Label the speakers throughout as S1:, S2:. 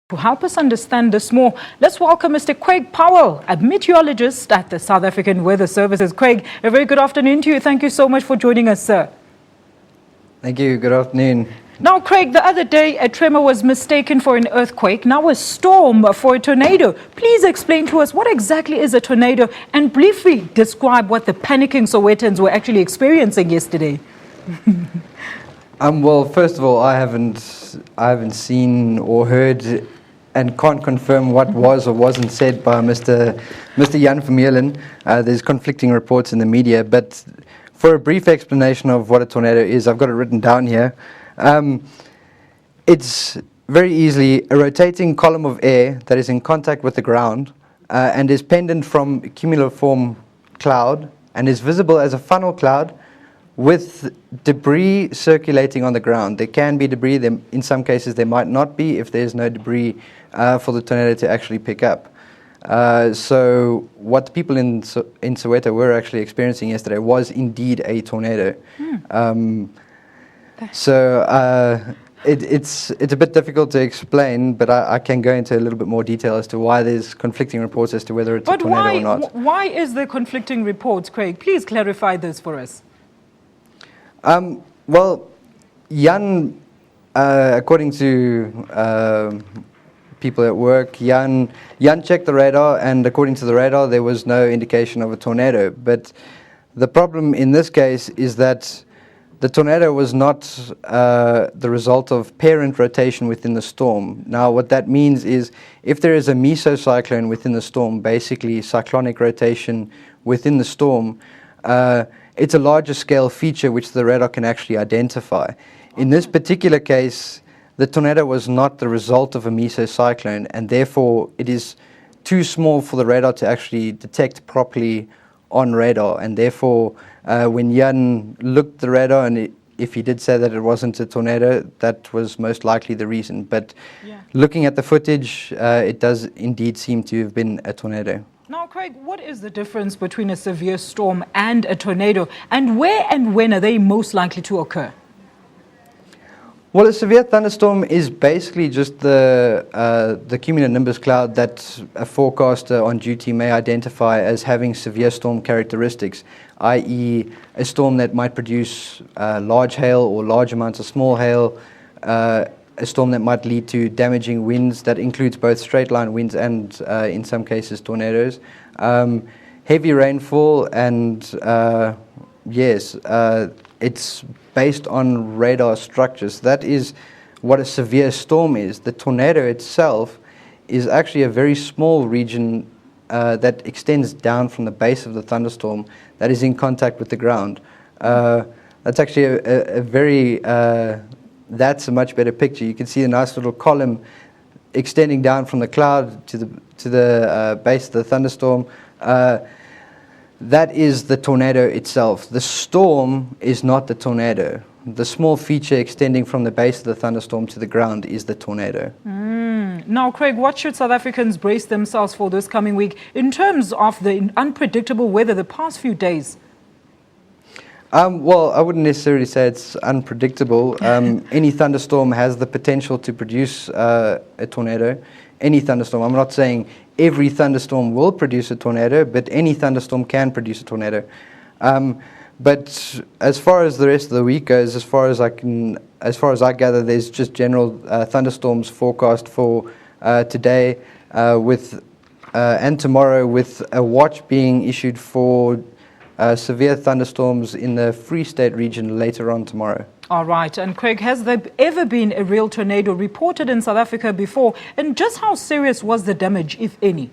S1: To help us understand this more, let's welcome Mr. Craig Powell, a meteorologist at the South African Weather Services. Craig, a very good afternoon to you. Thank you so much for joining us, sir.
S2: Thank you. Good afternoon.
S1: Now, Craig, the other day, a tremor was mistaken for an earthquake, now a storm for a tornado. Please explain to us what exactly is a tornado and briefly describe what the panicking Sowetans were actually experiencing yesterday.
S2: Well, first of all, I haven't seen or heard and can't confirm what was or wasn't said by Mr. Jan Vermeulen. There's conflicting reports in the media, but for a brief explanation of what a tornado is, I've got it written down here. It's very easily a rotating column of air that is in contact with the ground and is pendant from a cumuliform cloud and is visible as a funnel cloud with debris circulating on the ground. There can be debris, in some cases there might not be if there's no debris for the tornado to actually pick up. So what the people in Soweto were actually experiencing yesterday was indeed a tornado. It's a bit difficult to explain, but I can go into a little bit more detail as to why there's conflicting reports as to whether it's a tornado or not.
S1: Why is there conflicting reports, Craig? Please clarify this for us.
S2: Well, Jan, according to people at work, Jan checked the radar, and according to the radar, there was no indication of a tornado. But the problem in this case is that the tornado was not the result of parent rotation within the storm. Now, what that means is if there is a mesocyclone within the storm, basically cyclonic rotation within the storm, it's a larger scale feature which the radar can actually identify. In this particular case, the tornado was not the result of a mesocyclone, and therefore it is too small for the radar to actually detect properly on radar. And therefore, when Jan looked at the radar, and if he did say that it wasn't a tornado, that was most likely the reason. But looking at the footage, it does indeed seem to have been a tornado.
S1: Now, Craig, what is the difference between a severe storm and a tornado, and where and when are they most likely to occur?
S2: Well, a severe thunderstorm is basically just the cumulonimbus cloud that a forecaster on duty may identify as having severe storm characteristics, i.e. a storm that might produce large hail or large amounts of small hail, a storm that might lead to damaging winds that includes both straight line winds and in some cases tornadoes, heavy rainfall, and it's based on radar structures. That is what a severe storm is. The tornado itself is actually a very small region that extends down from the base of the thunderstorm that is in contact with the ground. That's actually that's a much better picture. You can see a nice little column extending down from the cloud to the base of the thunderstorm. That is the tornado itself. The storm is not the tornado. The small feature extending from the base of the thunderstorm to the ground is the tornado.
S1: Now, Craig, what should South Africans brace themselves for this coming week in terms of the unpredictable weather the past few days?
S2: Well, I wouldn't necessarily say it's unpredictable. Any thunderstorm has the potential to produce a tornado. Any thunderstorm. I'm not saying every thunderstorm will produce a tornado, but any thunderstorm can produce a tornado. But as far as the rest of the week goes, as far as I gather, there's just general thunderstorms forecast for today and tomorrow, with a watch being issued for severe thunderstorms in the Free State region later on tomorrow.
S1: All right. And Craig, has there ever been a real tornado reported in South Africa before? And just how serious was the damage, if any?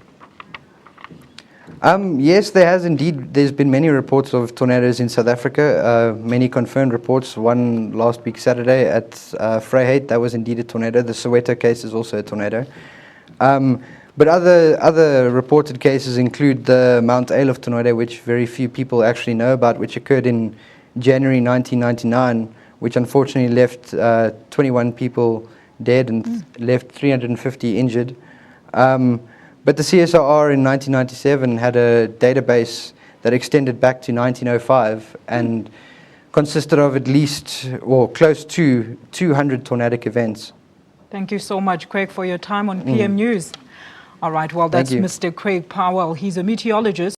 S2: Yes, there has indeed. There's been many reports of tornadoes in South Africa, many confirmed reports. One last week Saturday at Vryheid, that was indeed a tornado. The Soweto case is also a tornado. But other reported cases include the Mount Aleph tornado, which very few people actually know about, which occurred in January 1999, which unfortunately left 21 people dead and left 350 injured. But the CSIR in 1997 had a database that extended back to 1905 and consisted of at least, or close to, 200 tornadic events.
S1: Thank you so much, Craig, for your time on PM News. All right, well, that's
S2: you.
S1: Mr. Craig Powell. He's a meteorologist.